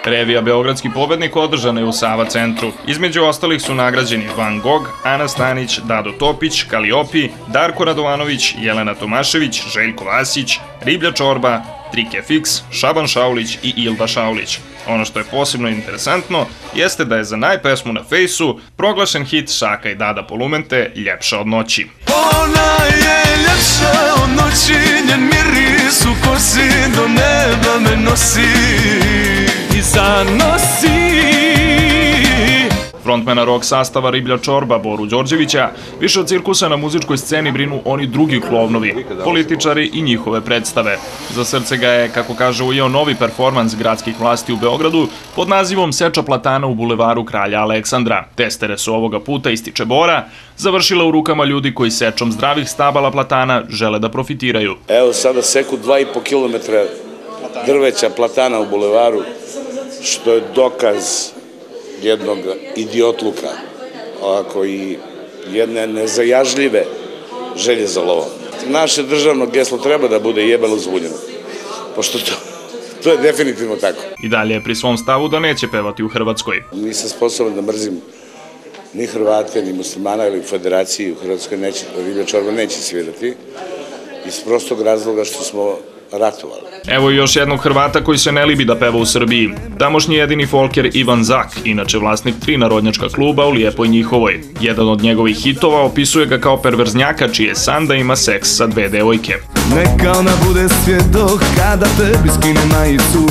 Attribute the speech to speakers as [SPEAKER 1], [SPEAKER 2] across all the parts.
[SPEAKER 1] Revija Beogradski pobednik održana je u Sava centru. Između ostalih su nagrađeni Van Gogh, Ana Stanić, Dado Topić, Kaliopi, Darko Radovanović, Jelena Tomašević, Željko Vasić, Riblja čorba, Trike Fix, Šaban Šaulić i Ilda Šaulić. Ono što je posebno interesantno jeste da je za najpesmu na Fejsu proglašen hit Šaka i Dada Polumente Ljepša od noći.
[SPEAKER 2] Ona je ljepša od noći, njen miris u kosi do neba me nosi i zanosi.
[SPEAKER 1] Frontmana rock sastava Riblja čorba Boru Đorđevića više od cirkusa na muzičkoj sceni brinu oni drugi klovnovi, političari i njihove predstave. Za srce ga je, kako kaže, ujeo novi performans gradskih vlasti u Beogradu pod nazivom Seča platana u bulevaru Kralja Aleksandra. Testere su ovoga puta, ističe Bora, završila u rukama ljudi koji sečom zdravih stabala platana žele da profitiraju.
[SPEAKER 3] Evo sada seku 2,5 km drveća platana u bulevaru, što je dokaz jednog idiotluka, ovako i jedne nezajažljive želje za lovom. Naše državno geslo treba da bude jebalo zbunjeno, pošto to je definitivno tako.
[SPEAKER 1] I dalje je pri svom stavu da neće pevati u Hrvatskoj.
[SPEAKER 3] Nisam sposoban da mrzim ni Hrvate, ni muslimana ili federaciji u Hrvatskoj Riblja čorba neće svirati, iz prostog razloga što smo ratovali.
[SPEAKER 1] Evo i još jednog Hrvata koji se ne libi da peva u Srbiji. Tamošnji jedini folker Ivan Zak, inače vlasnik 3 narodnjačka kluba u Lijepoj Njihovoj. Jedan od njegovih hitova opisuje ga kao perverznjaka čije san da ima seks sa 2 devojke.
[SPEAKER 2] Neka ona bude svjedok kada tebi skine majicu.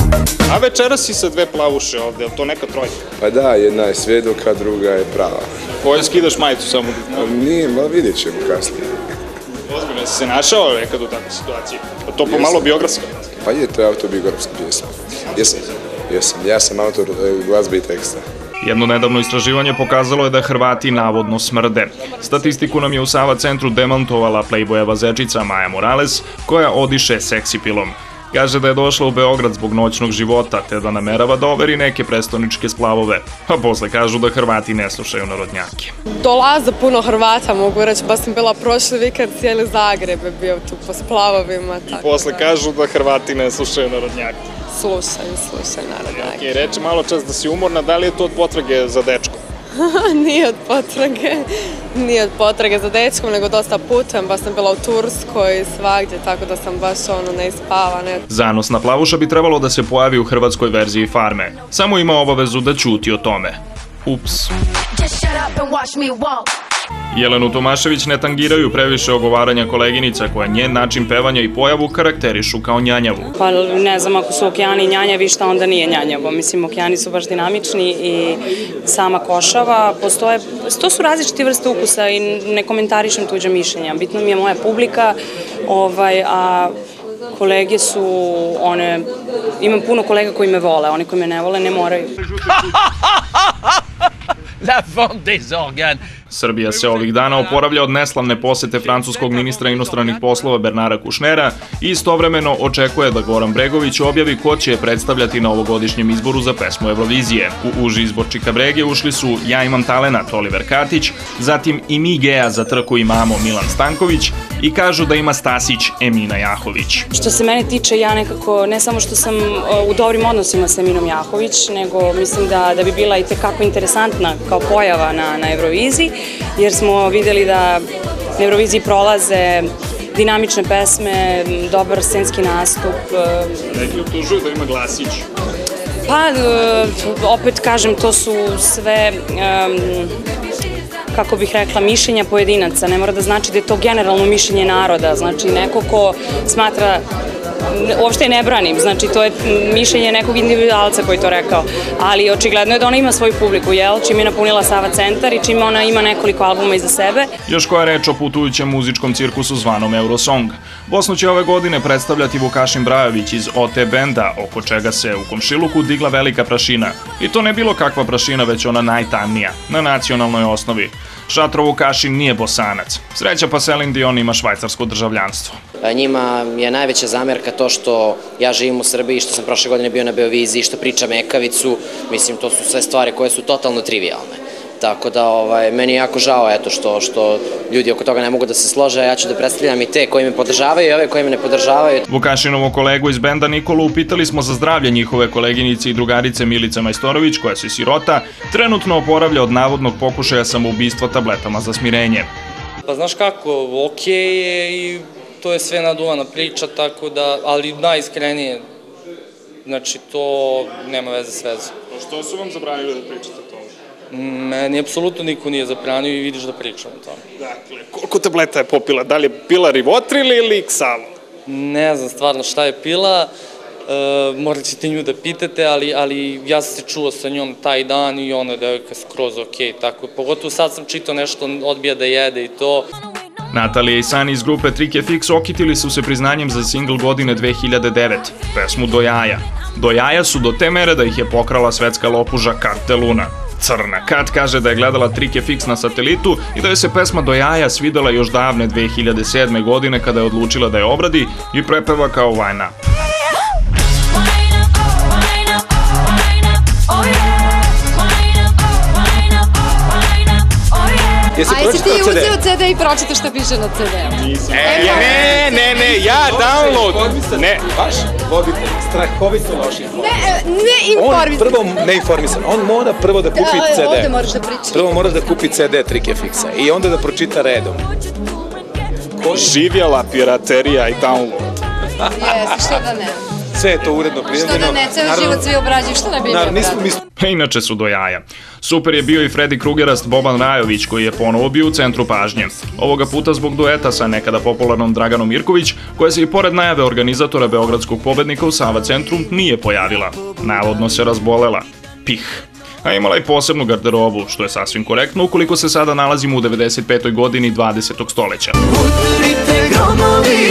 [SPEAKER 4] A večera si sa 2 plavuše ovde, je li to neka trojka?
[SPEAKER 5] Pa da, jedna je svjedok, a druga je prava.
[SPEAKER 4] Koje skidaš majicu samo?
[SPEAKER 5] Nije, ma vidjet ćemo kasnije.
[SPEAKER 4] Ozbiljno, jesi se našao nekad u takvoj situaciji? To pomalo biografska?
[SPEAKER 5] Pa je, to je autobiografska pjesma. Ja sam autor glazbe i teksta.
[SPEAKER 1] Jedno nedavno istraživanje pokazalo je da Hrvati navodno smrde. Statistiku nam je u Sava centru demantovala Playboyeva zečica Maja Morales, koja odiše seksipilom. Kaže da je došla u Beograd zbog noćnog života, te da namerava da overi neke prestoničke splavove. A posle kažu da Hrvati ne slušaju narodnjake.
[SPEAKER 6] Dolaze puno Hrvata, mogu reći, baš sam bila prošli vikend, cijeli Zagreb je bio tu po splavovima.
[SPEAKER 4] I posle kažu da Hrvati ne slušaju narodnjake.
[SPEAKER 6] Slušaju narodnjake.
[SPEAKER 4] Reče malo čas da si umorna, da li je to od potrage za dečkom?
[SPEAKER 6] Nije od potrage za dečkom, nego dosta putujem, baš sam bila u Turskoj i svagdje, tako da sam baš neispavana.
[SPEAKER 1] Zanosna plavuša bi trebalo da se pojavi u hrvatskoj verziji Farme. Samo ima obavezu da ćuti o tome. Ups. Jelenu Tomašević ne tangiraju previše ogovaranja koleginica koja njen način pevanja i pojavu karakterišu kao njanjavu.
[SPEAKER 7] Pa ne znam, ako su okeani njanjavi, šta onda nije njanjavo. Mislim, okeani su baš dinamični i sama košava. To su različite vrste ukusa i ne komentarišem tuđa mišljenja. Bitno mi je moja publika, a kolege su one... Imam puno kolega koji me vole, oni koji me ne vole ne moraju.
[SPEAKER 8] La vente des organes.
[SPEAKER 1] Srbija se ovih dana oporavlja od neslavne posete francuskog ministra inostranih poslova Bernara Kušnera i istovremeno očekuje da Goran Bregović objavi ko će je predstavljati na ovogodišnjem izboru za pesmu Eurovizije. U uži izbor Čika Brege ušli su Ja imam talenat Oliver Katić, zatim I mi geja za trku imamo Milan Stanković i kažu da ima Stasić Emina Jahović.
[SPEAKER 7] Što se mene tiče, ja nekako, ne samo što sam u dobrim odnosima sa Eminom Jahović, nego mislim da bi bila i tekako interesantna kao pojava na Euroviziji, jer smo videli da na Euroviziji prolaze dinamične pesme, dobar scenski nastup.
[SPEAKER 4] Neki optužuju da ima glasić.
[SPEAKER 7] Pa, opet kažem, to su sve, kako bih rekla, mišljenja pojedinaca. Ne mora da znači da je to generalno mišljenje naroda. Znači, neko ko smatra, uopšte ne branim, znači to je mišljenje nekog individualca koji to rekao, ali očigledno je da ona ima svoju publiku, čim je napunila Sava centar i čim ona ima nekoliko albuma iza sebe.
[SPEAKER 1] Još koja reč o putujućem muzičkom cirkusu zvanom Eurosong. Bosnu će ove godine predstavljati Vukašin Brajović iz OT benda, oko čega se u komšiluku digla velika prašina. I to ne bilo kakva prašina, već ona najtamnija, na nacionalnoj osnovi. Šatro Vukašin nije Bosanac. Sreća pa Celine Dion ima švajcarsko državljanstvo.
[SPEAKER 9] Njima je najveća zamerka to što ja živim u Srbiji, što sam prošle godine bio na Beoviziji, što pričam ekavicu. Mislim, to su sve stvari koje su totalno trivialne. Tako da meni je jako žao što ljudi oko toga ne mogu da se slože, a ja ću da predstavljam i te koji me podržavaju i ove koji me ne podržavaju.
[SPEAKER 1] Vukašinovu kolegu iz benda Nikolu upitali smo za zdravlje njihove koleginice i drugarice Milica Majstorović, koja se sirota, trenutno oporavlja od navodnog pokušaja samoubistva tabletama za smirenje.
[SPEAKER 10] Pa znaš kako, okej je i to je sve naduvana priča, tako da, ali najiskrenije, znači to nema veze s vezom.
[SPEAKER 4] Što su vam zabranili da pričate o tome?
[SPEAKER 10] Meni apsolutno niko nije zabranio i vidiš da pričam o tome.
[SPEAKER 4] Dakle, koliko tableta je popila? Da li je pila Rivotril ili Xalo?
[SPEAKER 10] Ne znam stvarno šta je pila, morat ćete nju da pitate, ali ja sam se čuo sa njom taj dan i ona je devojka skroz okej, tako. Pogotovo sad sam čitao nešto, odbija da jede i to.
[SPEAKER 1] Natalija i Sani iz grupe Trike Fix okitili su se priznanjem za singl godine 2009, pesmu Do jaja. Do jaja su do te mere da ih je pokrala svetska lopuža Kate Luna. Crna Kat kaže da je gledala Trike Fix na satelitu i da je se pesma Do jaja svidela još davne 2007. godine kada je odlučila da je obradi i prepeva kao Wine Up.
[SPEAKER 11] A jesi ti uzeo CD i pročitaš šta piše na CD-u?
[SPEAKER 4] Ne, ja download. Ne, baš?
[SPEAKER 5] Vodite, strahovito loš informisan.
[SPEAKER 11] Ne informisan.
[SPEAKER 5] On prvo neinformisan, on mora prvo da kupi CD.
[SPEAKER 11] Ovde moraš da pričaš.
[SPEAKER 5] Prvo mora da kupi CD Trike Fixa i onda da pročita redom.
[SPEAKER 4] Živjela piraterija i download.
[SPEAKER 11] Jesi, što da ne?
[SPEAKER 5] Sve je to uredno prijavljeno.
[SPEAKER 11] Što da ne, ceo život svi obrađuju, što ne bi mi obrađuju?
[SPEAKER 1] Inače su do jaja. Super je bio i Freddy Krugerast Boban Rajović, koji je ponovo bio u centru pažnje. Ovoga puta zbog dueta sa nekada popularnom Draganom Mirković, koja se i pored najave organizatora beogradskog pobednika u Sava centru nije pojavila. Navodno se razbolela. Pih. A imala i posebnu garderobu, što je sasvim korektno ukoliko se sada nalazimo u 95. godini 20. stoleća.
[SPEAKER 2] Udrite gromovi,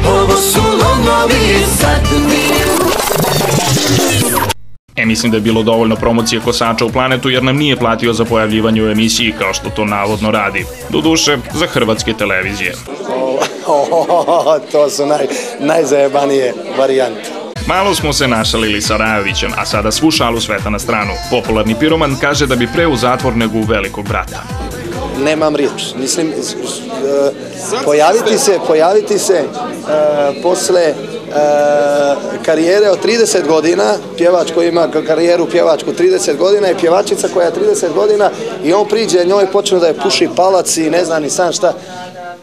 [SPEAKER 2] ovo su lomovi, sad mi...
[SPEAKER 1] Mislim da je bilo dovoljno promocije Kosača u Planetu jer nam nije platio za pojavljivanje u emisiji kao što to navodno radi. Doduše, za hrvatske televizije.
[SPEAKER 12] To su najzajebanije varijante.
[SPEAKER 1] Malo smo se našalili sa Rajovićem, a sada svu šalu sveta na stranu. Popularni piroman kaže da bi pre u zatvor nego u Velikog brata.
[SPEAKER 12] Nemam riječ. Mislim, pojaviti se posle karijere od 30 godina, pjevač koji ima karijeru pjevačku 30 godina i pjevačica koja je 30 godina i on priđe njoj počne da je puši palac i ne zna ni sam šta,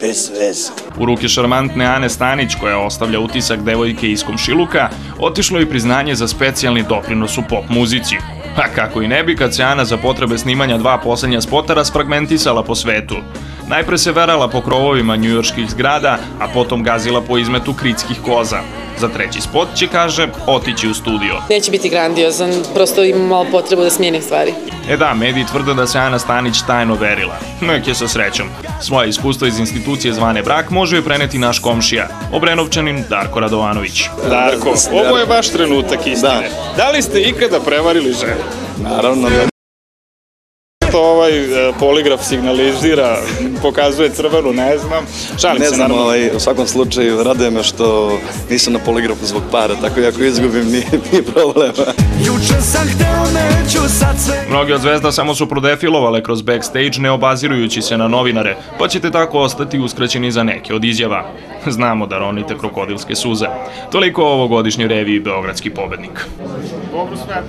[SPEAKER 12] bez veze.
[SPEAKER 1] U ruke šarmantne Ane Stanić, koja ostavlja utisak devojke iz komšiluka, otišlo je priznanje za specijalni doprinos u pop muzici. A kako i ne bi kad se Ana za potrebe snimanja 2 poslednja spota rasfragmentisala po svetu. Najpre se verala po krovovima njujorških zgrada, a potom gazila po izmetu kritskih koza. Za 3. spot će, kaže, otići u studio.
[SPEAKER 6] Neće biti grandiozan, prosto imam malo potrebu da smijenim stvari.
[SPEAKER 1] Da, mediji tvrde da se Ana Stanić tajno verila. Nek je sa srećom. Svoje iskustvo iz institucije zvane Brak može joj preneti naš komšija, Obrenovčanin Darko Radovanović.
[SPEAKER 4] Darko, ovo je vaš trenutak istine. Da li ste ikada prevarili ženu?
[SPEAKER 5] Naravno da.
[SPEAKER 4] Ovaj poligraf signalizira, pokazuje crvenu, ne znam. Šalim se, naravno.
[SPEAKER 13] U svakom slučaju raduje me što nisam na poligrafu zbog para, tako da ako izgubim nije problema.
[SPEAKER 1] Mnogi od zvezda samo su prodefilovale kroz backstage ne obazirujući se na novinare, pa ćete tako ostati uskraćeni za neke od izjava. Znamo da ronite krokodilske suze. Toliko o ovogodišnjoj reviji Beogradski pobednik.
[SPEAKER 4] Dobro sve.